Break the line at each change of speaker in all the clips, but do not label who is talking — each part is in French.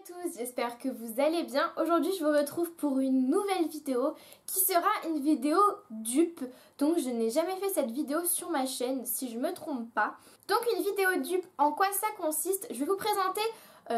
tous, j'espère que vous allez bien. Aujourd'hui je vous retrouve pour une nouvelle vidéo qui sera une vidéo dupe. Donc je n'ai jamais fait cette vidéo sur ma chaîne si je me trompe pas. Donc une vidéo dupe, en quoi ça consiste? Je vais vous présenter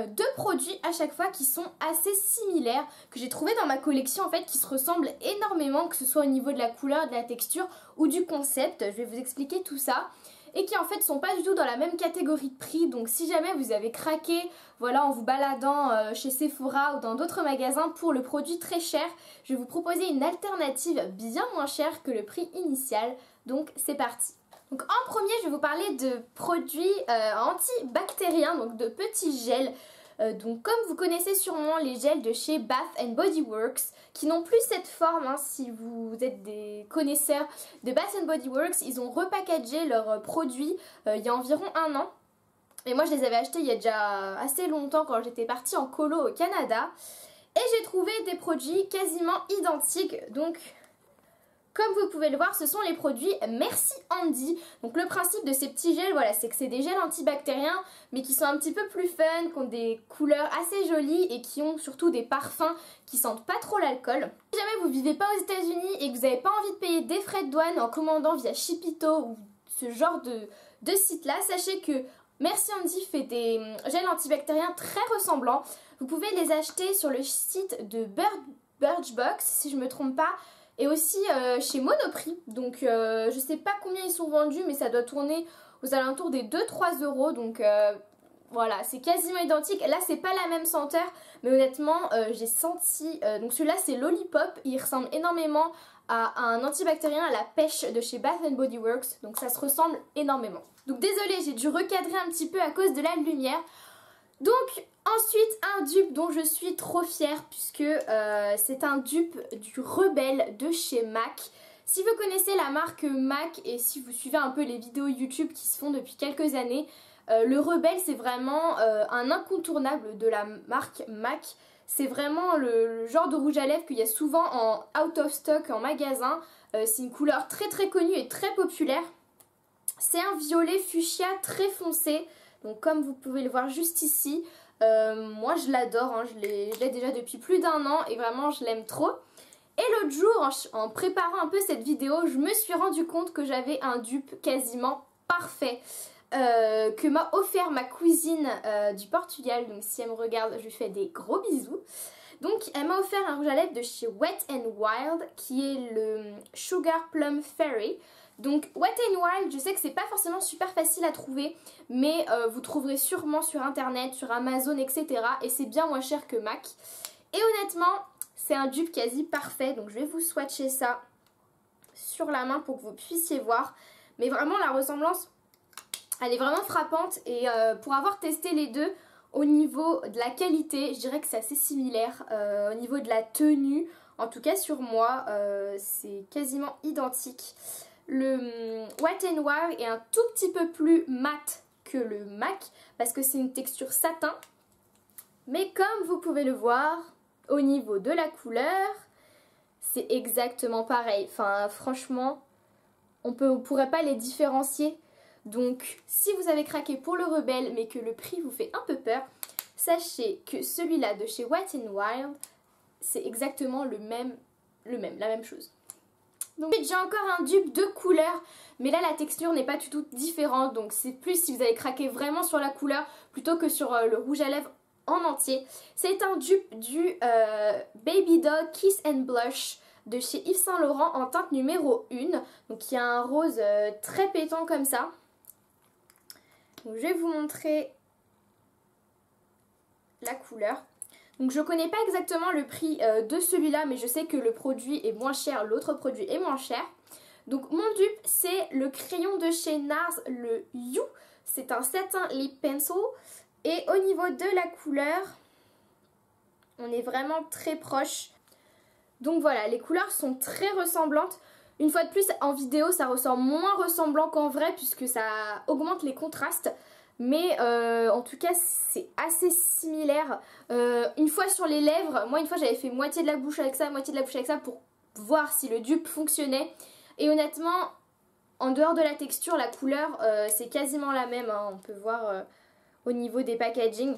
deux produits à chaque fois qui sont assez similaires, que j'ai trouvé dans ma collection en fait, qui se ressemblent énormément, que ce soit au niveau de la couleur, de la texture ou du concept. Je vais vous expliquer tout ça. Et qui en fait sont pas du tout dans la même catégorie de prix. Donc si jamais vous avez craqué, voilà, en vous baladant chez Sephora ou dans d'autres magasins pour le produit très cher, je vais vous proposer une alternative bien moins chère que le prix initial. Donc c'est parti. Donc en premier je vais vous parler de produits antibactériens, donc de petits gels. Donc comme vous connaissez sûrement les gels de chez Bath Body Works, qui n'ont plus cette forme, hein, si vous êtes des connaisseurs de Bath Body Works, ils ont repackagé leurs produits il y a environ un an. Et moi je les avais achetés il y a déjà assez longtemps quand j'étais partie en colo au Canada. Et j'ai trouvé des produits quasiment identiques, donc... Comme vous pouvez le voir, ce sont les produits Merci Handy. Donc le principe de ces petits gels, voilà, c'est que c'est des gels antibactériens, mais qui sont un petit peu plus fun, qui ont des couleurs assez jolies et qui ont surtout des parfums qui sentent pas trop l'alcool. Si jamais vous vivez pas aux États-Unis et que vous n'avez pas envie de payer des frais de douane en commandant via Shipito ou ce genre de site-là, sachez que Merci Handy fait des gels antibactériens très ressemblants. Vous pouvez les acheter sur le site de Birchbox, si je me trompe pas. Et aussi chez Monoprix, donc je sais pas combien ils sont vendus, mais ça doit tourner aux alentours des 2-3 euros, donc voilà, c'est quasiment identique. Là c'est pas la même senteur, mais honnêtement j'ai senti, donc celui-là c'est Lollipop, il ressemble énormément à un antibactérien à la pêche de chez Bath Body Works, donc ça se ressemble énormément. Donc désolée, j'ai dû recadrer un petit peu à cause de la lumière. Donc ensuite un dupe dont je suis trop fière puisque c'est un dupe du Rebelle de chez MAC. Si vous connaissez la marque MAC et si vous suivez un peu les vidéos YouTube qui se font depuis quelques années, le Rebelle c'est vraiment un incontournable de la marque MAC. C'est vraiment le genre de rouge à lèvres qu'il y a souvent en out of stock en magasin. C'est une couleur très très connue et très populaire. C'est un violet fuchsia très foncé. Donc comme vous pouvez le voir juste ici, moi je l'adore, hein, je l'ai déjà depuis plus d'un an et vraiment je l'aime trop. Et l'autre jour, en préparant un peu cette vidéo, je me suis rendu compte que j'avais un dupe quasiment parfait que m'a offert ma cousine du Portugal. Donc si elle me regarde, je lui fais des gros bisous. Donc elle m'a offert un rouge à lèvres de chez Wet n Wild qui est le Sugar Plum Fairy. Donc Wet n Wild, je sais que c'est pas forcément super facile à trouver, mais vous trouverez sûrement sur internet, sur Amazon, etc. Et c'est bien moins cher que MAC. Et honnêtement, c'est un dupe quasi parfait, donc je vais vous swatcher ça sur la main pour que vous puissiez voir. Mais vraiment la ressemblance, elle est vraiment frappante et pour avoir testé les deux, au niveau de la qualité, je dirais que c'est assez similaire. Au niveau de la tenue, en tout cas sur moi, c'est quasiment identique. Le Wet n Wild est un tout petit peu plus mat que le MAC parce que c'est une texture satin. Mais comme vous pouvez le voir, au niveau de la couleur, c'est exactement pareil. Enfin, franchement, on pourrait pas les différencier. Donc, si vous avez craqué pour le Rebelle mais que le prix vous fait un peu peur, sachez que celui-là de chez Wet n Wild, c'est exactement la même chose. Donc j'ai encore un dupe de couleur, mais là la texture n'est pas du tout différente, donc c'est plus si vous avez craqué vraiment sur la couleur plutôt que sur le rouge à lèvres en entier. C'est un dupe du Baby Doll Kiss and Blush de chez Yves Saint Laurent en teinte numéro 1. Donc il y a un rose très pétant comme ça. Donc je vais vous montrer la couleur. Donc je connais pas exactement le prix de celui-là, mais je sais que le produit est moins cher, l'autre produit est moins cher. Donc mon dupe c'est le crayon de chez NARS, le You. C'est un satin lip pencil. Et au niveau de la couleur, on est vraiment très proche. Donc voilà, les couleurs sont très ressemblantes. Une fois de plus, en vidéo, ça ressemble moins ressemblant qu'en vrai puisque ça augmente les contrastes. Mais en tout cas, c'est assez similaire. Une fois sur les lèvres, moi une fois j'avais fait moitié de la bouche avec ça, moitié de la bouche avec ça pour voir si le dupe fonctionnait. Et honnêtement, en dehors de la texture, la couleur, c'est quasiment la même, hein. On peut voir au niveau des packaging.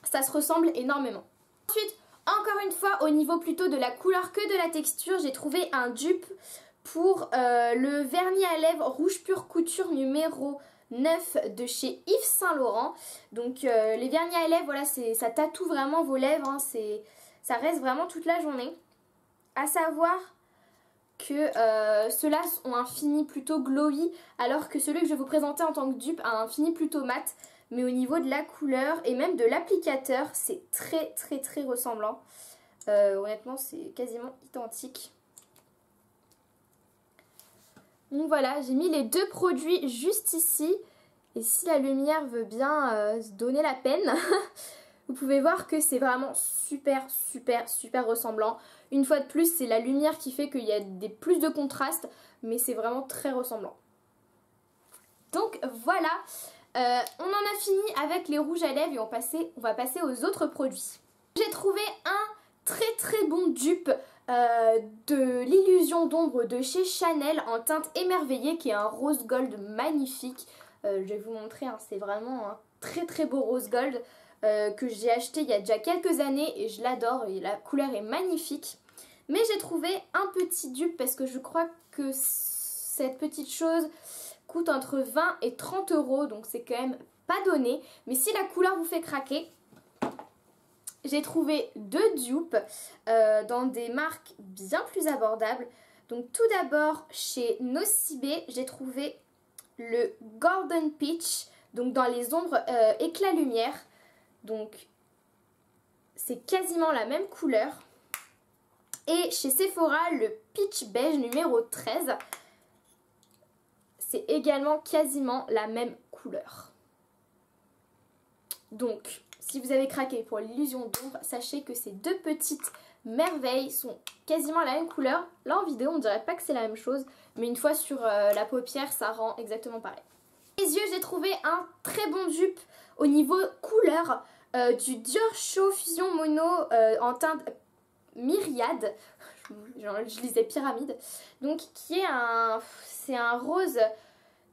Ça se ressemble énormément. Ensuite, encore une fois, au niveau plutôt de la couleur que de la texture, j'ai trouvé un dupe pour le vernis à lèvres Rouge Pure Couture numéro 9 de chez Yves Saint Laurent. Donc les vernis à lèvres, voilà, ça tatoue vraiment vos lèvres, hein, ça reste vraiment toute la journée. À savoir que ceux-là ont un fini plutôt glowy, alors que celui que je vais vous présenter en tant que dupe a un fini plutôt mat. Mais au niveau de la couleur et même de l'applicateur, c'est très très très ressemblant. Honnêtement, c'est quasiment identique. Donc voilà, j'ai mis les deux produits juste ici. Et si la lumière veut bien se donner la peine, vous pouvez voir que c'est vraiment super super super ressemblant. Une fois de plus, c'est la lumière qui fait qu'il y a plus de contraste, mais c'est vraiment très ressemblant. Donc voilà, on en a fini avec les rouges à lèvres et on va passer aux autres produits. J'ai trouvé un très très bon dupe de l'illusion d'ombre de chez Chanel en teinte émerveillée qui est un rose gold magnifique. Je vais vous montrer, hein, c'est vraiment un très très beau rose gold que j'ai acheté il y a déjà quelques années et je l'adore et la couleur est magnifique. Mais j'ai trouvé un petit dupe parce que je crois que cette petite chose coûte entre 20 et 30 €, donc c'est quand même pas donné. Mais si la couleur vous fait craquer, j'ai trouvé deux dupes dans des marques bien plus abordables. Donc tout d'abord chez Nocibé, j'ai trouvé le Golden Peach, donc dans les ombres éclat lumière. Donc c'est quasiment la même couleur. Et chez Sephora, le Peach Beige numéro 13. C'est également quasiment la même couleur. Donc, si vous avez craqué pour l'illusion d'ombre, sachez que ces deux petites merveilles sont quasiment la même couleur. Là en vidéo, on dirait pas que c'est la même chose, mais une fois sur la paupière, ça rend exactement pareil. Les yeux, j'ai trouvé un très bon dupe au niveau couleur du Dior Show Fusion Mono en teinte myriade. Je lisais pyramide. Donc, qui est c'est un rose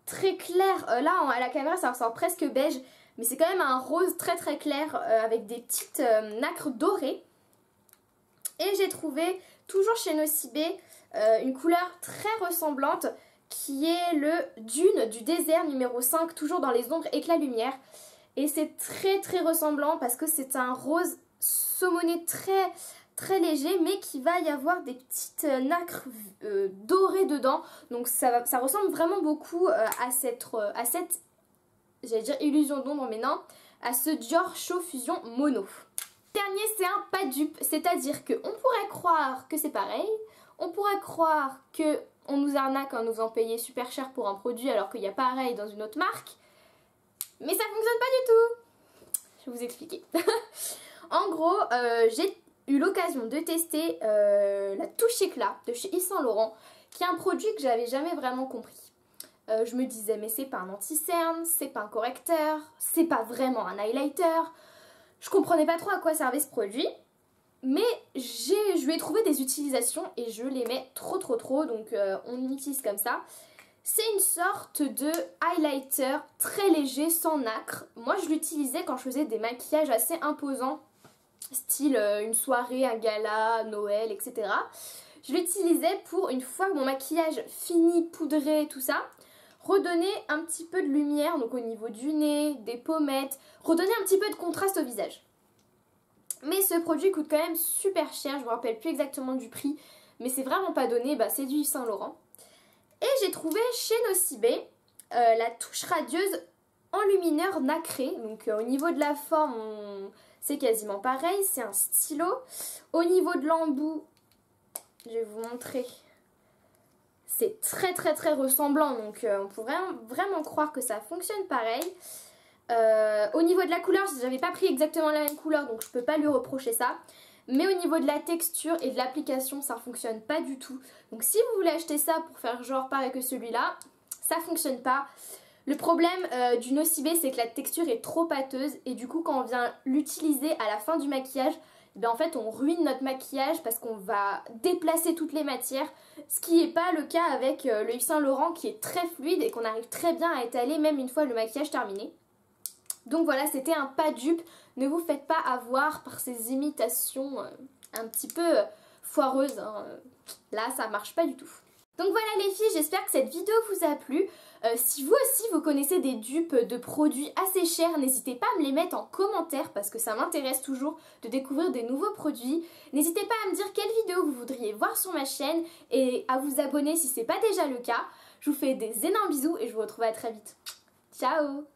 très clair. Là, à la caméra, ça ressort presque beige. Mais c'est quand même un rose très très clair avec des petites nacres dorées. Et j'ai trouvé, toujours chez Nocibé, une couleur très ressemblante qui est le Dune du désert numéro 5, toujours dans les ombres éclat lumière. Et c'est très très ressemblant parce que c'est un rose saumoné très très léger, mais qui va y avoir des petites nacres dorées dedans. Donc ça ressemble vraiment beaucoup à cette j'allais dire illusion d'ombre, mais non, à ce Dior Show Fusion Mono. Dernier, c'est un pas dupe, c'est-à-dire qu'on pourrait croire que c'est pareil, on pourrait croire qu'on nous arnaque en nous faisant payer super cher pour un produit alors qu'il y a pareil dans une autre marque, mais ça fonctionne pas du tout. Je vais vous expliquer. En gros, j'ai eu l'occasion de tester la touche éclat de chez Yves Saint Laurent, qui est un produit que j'avais jamais vraiment compris. Je me disais mais c'est pas un anti-cerne, c'est pas un correcteur, c'est pas vraiment un highlighter. Je comprenais pas trop à quoi servait ce produit, mais je lui ai trouvé des utilisations et je l'aimais trop donc on l'utilise comme ça. C'est une sorte de highlighter très léger, sans nacre. Moi je l'utilisais quand je faisais des maquillages assez imposants, style une soirée, un gala, Noël, etc. Je l'utilisais pour, une fois que mon maquillage fini, poudré, tout ça, redonner un petit peu de lumière, donc au niveau du nez, des pommettes, redonner un petit peu de contraste au visage. Mais ce produit coûte quand même super cher, je ne me rappelle plus exactement du prix, mais c'est vraiment pas donné, c'est du Yves Saint Laurent. Et j'ai trouvé chez Nocibé la touche radieuse enlumineur nacré, donc au niveau de la forme, c'est quasiment pareil, c'est un stylo. Au niveau de l'embout, je vais vous montrer. C'est très ressemblant, donc on pourrait vraiment croire que ça fonctionne pareil. Au niveau de la couleur, j'avais pas pris exactement la même couleur, donc je peux pas lui reprocher ça. Mais au niveau de la texture et de l'application, ça fonctionne pas du tout. Donc si vous voulez acheter ça pour faire genre pareil que celui-là, ça fonctionne pas. Le problème du Nocibé, c'est que la texture est trop pâteuse et du coup quand on vient l'utiliser à la fin du maquillage, en fait on ruine notre maquillage parce qu'on va déplacer toutes les matières, ce qui n'est pas le cas avec le Yves Saint Laurent qui est très fluide et qu'on arrive très bien à étaler même une fois le maquillage terminé. Donc voilà, c'était un pas dupe. Ne vous faites pas avoir par ces imitations un petit peu foireuses, hein. Là, ça marche pas du tout. Donc voilà les filles, j'espère que cette vidéo vous a plu. Si vous aussi vous connaissez des dupes de produits assez chers, n'hésitez pas à me les mettre en commentaire parce que ça m'intéresse toujours de découvrir des nouveaux produits. N'hésitez pas à me dire quelle vidéo vous voudriez voir sur ma chaîne et à vous abonner si ce n'est pas déjà le cas. Je vous fais des énormes bisous et je vous retrouve à très vite. Ciao!